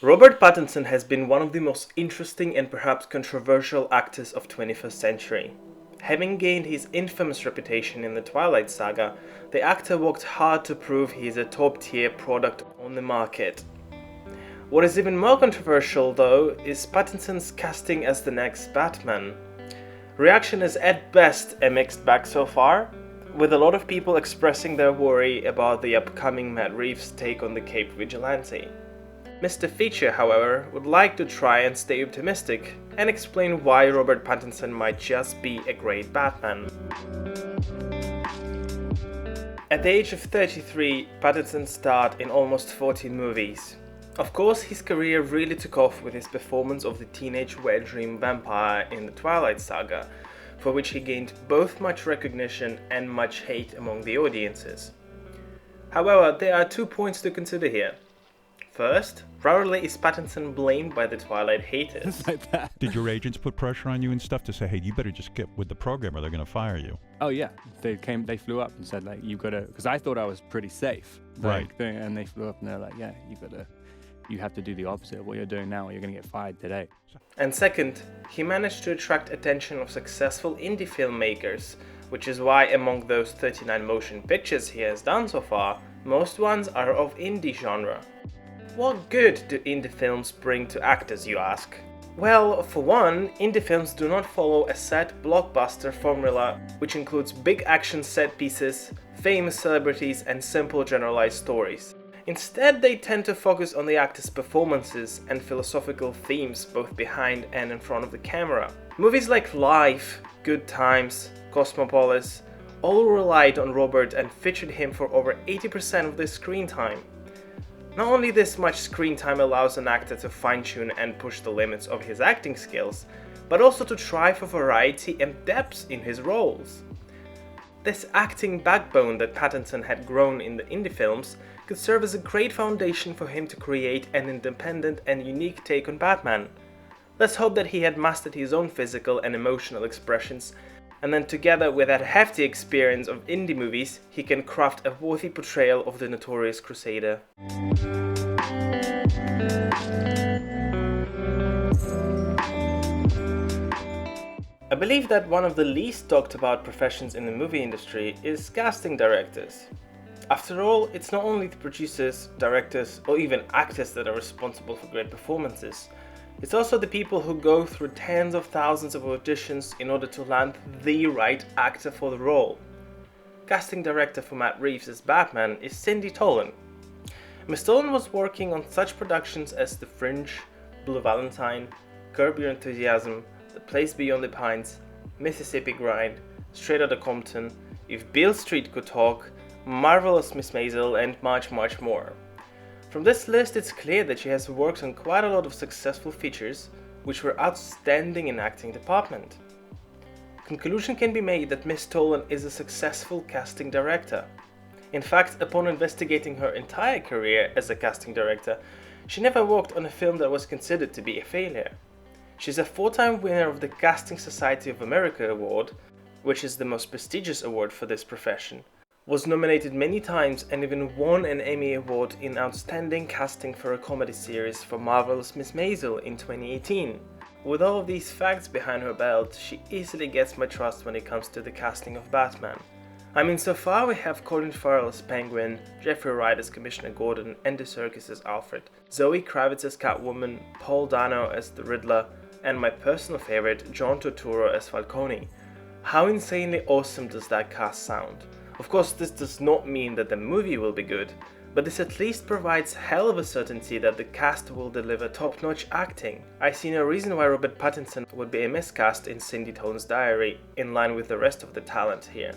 Robert Pattinson has been one of the most interesting and perhaps controversial actors of 21st century. Having gained his infamous reputation in the Twilight saga, the actor worked hard to prove he is a top-tier product on the market. What is even more controversial, though, is Pattinson's casting as the next Batman. Reaction is at best a mixed bag so far, with a lot of people expressing their worry about the upcoming Matt Reeves' take on the Caped Vigilante. Mr. Feature, however, would like to try and stay optimistic and explain why Robert Pattinson might just be a great Batman. At the age of 33, Pattinson starred in almost 40 movies. Of course, his career really took off with his performance of the teenage wet dream vampire in the Twilight saga, for which he gained both much recognition and much hate among the audiences. However, there are 2 points to consider here. First, rarely is Pattinson blamed by the Twilight haters. Like that. Did your agents put pressure on you and stuff to say, hey, you better just get with the program or they're going to fire you? Oh yeah, they flew up and said like, you gotta, because I thought I was pretty safe. Right. And they flew up and they're like, yeah, you have to do the opposite of what you're doing now or you're gonna get fired today. And second, he managed to attract attention of successful indie filmmakers, which is why among those 39 motion pictures he has done so far, most ones are of indie genre. What good do indie films bring to actors, you ask? Well, for one, indie films do not follow a set blockbuster formula which includes big action set pieces, famous celebrities and simple generalized stories. Instead, they tend to focus on the actors' performances and philosophical themes both behind and in front of the camera. Movies like Life, Good Times, Cosmopolis all relied on Robert and featured him for over 80% of their screen time. Not only this much screen time allows an actor to fine-tune and push the limits of his acting skills, but also to try for variety and depth in his roles. This acting backbone that Pattinson had grown in the indie films could serve as a great foundation for him to create an independent and unique take on Batman. Let's hope that he had mastered his own physical and emotional expressions, and then together with that hefty experience of indie movies, he can craft a worthy portrayal of the notorious Crusader. I believe that one of the least talked about professions in the movie industry is casting directors. After all, it's not only the producers, directors, or even actors that are responsible for great performances. It's also the people who go through tens of thousands of auditions in order to land the right actor for the role. Casting director for Matt Reeves as Batman is Cindy Tolan. Ms. Tolan was working on such productions as The Fringe, Blue Valentine, Curb Your Enthusiasm, The Place Beyond the Pines, Mississippi Grind, Straight Outta Compton, If Beale Street Could Talk, Marvelous Miss Maisel, and much more. From this list, it's clear that she has worked on quite a lot of successful features, which were outstanding in acting department. Conclusion can be made that Miss Tolan is a successful casting director. In fact, upon investigating her entire career as a casting director, she never worked on a film that was considered to be a failure. She's a 4-time winner of the Casting Society of America Award, which is the most prestigious award for this profession, was nominated many times and even won an Emmy Award in Outstanding Casting for a Comedy Series for Marvelous Miss Maisel in 2018. With all of these facts behind her belt, she easily gets my trust when it comes to the casting of Batman. I mean, so far we have Colin Farrell as Penguin, Jeffrey Wright as Commissioner Gordon, Andy Serkis as Alfred, Zoe Kravitz as Catwoman, Paul Dano as the Riddler, and my personal favorite, John Turturro as Falcone. How insanely awesome does that cast sound? Of course, this does not mean that the movie will be good, but this at least provides hell of a certainty that the cast will deliver top-notch acting. I see no reason why Robert Pattinson would be a miscast in Cindy Tolan's diary, in line with the rest of the talent here.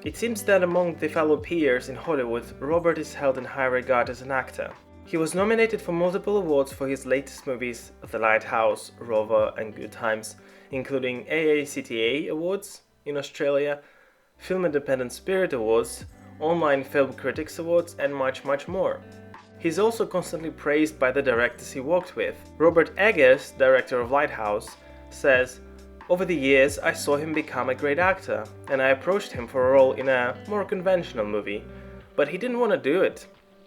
It seems that among the fellow peers in Hollywood, Robert is held in high regard as an actor. He was nominated for multiple awards for his latest movies, The Lighthouse, Rover, and Good Times, including AACTA Awards in Australia, Film Independent Spirit Awards, Online Film Critics Awards, and much more. He's also constantly praised by the directors he worked with. Robert Eggers, director of Lighthouse, says, Over the years, I saw him become a great actor, and I approached him for a role in a more conventional movie, but he didn't want to do it,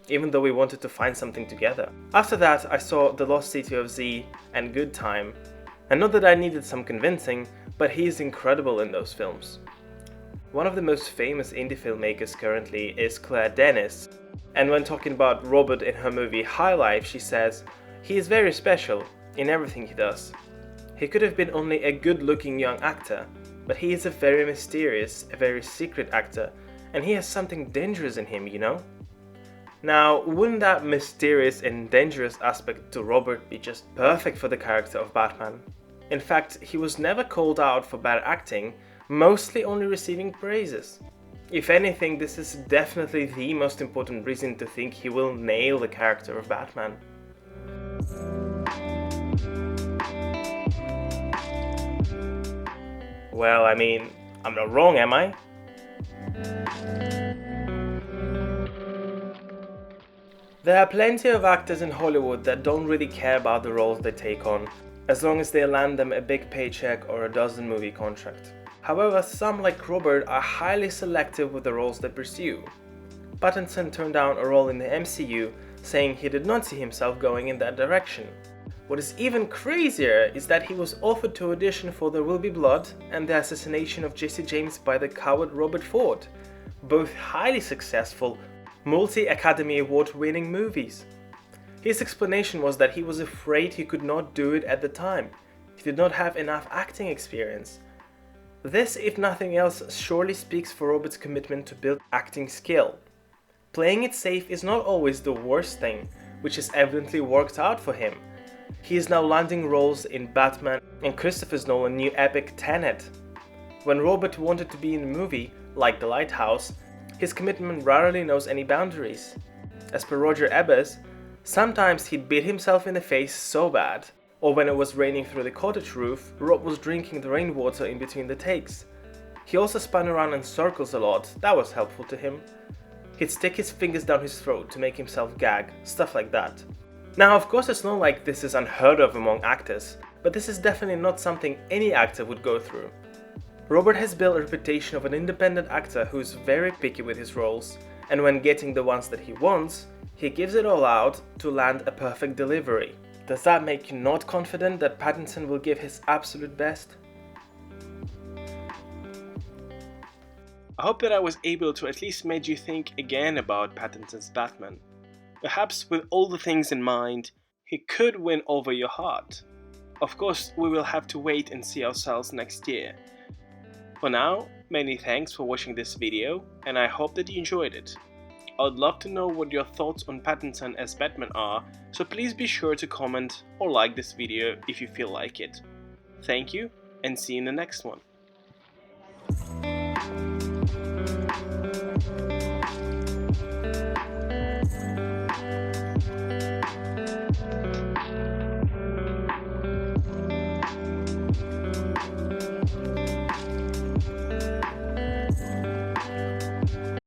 even though we wanted to find something together. After that, I saw The Lost City of Z and Good Time, and not that I needed some convincing, but he is incredible in those films. One of the most famous indie filmmakers currently is Claire Denis, and when talking about Robert in her movie High Life, she says, "He is very special in everything he does. He could have been only a good-looking young actor, but he is a very mysterious, a very secret actor, and he has something dangerous in him, you know?" Now, wouldn't that mysterious and dangerous aspect to Robert be just perfect for the character of Batman? In fact, he was never called out for bad acting, mostly only receiving praises. If anything, this is definitely the most important reason to think he will nail the character of Batman. Well, I mean, I'm not wrong, am I? There are plenty of actors in Hollywood that don't really care about the roles they take on, as long as they land them a big paycheck or a dozen movie contract. However, some like Robert are highly selective with the roles they pursue. Pattinson turned down a role in the MCU, saying he did not see himself going in that direction. What is even crazier is that he was offered to audition for There Will Be Blood and the Assassination of Jesse James by the coward Robert Ford, both highly successful, multi-Academy Award-winning movies. His explanation was that he was afraid he could not do it at the time. He did not have enough acting experience. This, if nothing else, surely speaks for Robert's commitment to build acting skill. Playing it safe is not always the worst thing, which has evidently worked out for him. He is now landing roles in Batman and Christopher Nolan's new epic Tenet. When Robert wanted to be in a movie, like The Lighthouse, his commitment rarely knows any boundaries. As per Roger Ebert, sometimes he beat himself in the face so bad, or when it was raining through the cottage roof, Rob was drinking the rainwater in between the takes. He also spun around in circles a lot, that was helpful to him. He'd stick his fingers down his throat to make himself gag, stuff like that. Now, of course, it's not like this is unheard of among actors, but this is definitely not something any actor would go through. Robert has built a reputation of an independent actor who is very picky with his roles, and when getting the ones that he wants, he gives it all out to land a perfect delivery. Does that make you not confident that Pattinson will give his absolute best? I hope that I was able to at least make you think again about Pattinson's Batman. Perhaps with all the things in mind, he could win over your heart. Of course, we will have to wait and see ourselves next year. For now, many thanks for watching this video, and I hope that you enjoyed it. I would love to know what your thoughts on Pattinson as Batman are, so please be sure to comment or like this video if you feel like it. Thank you, and see you in the next one.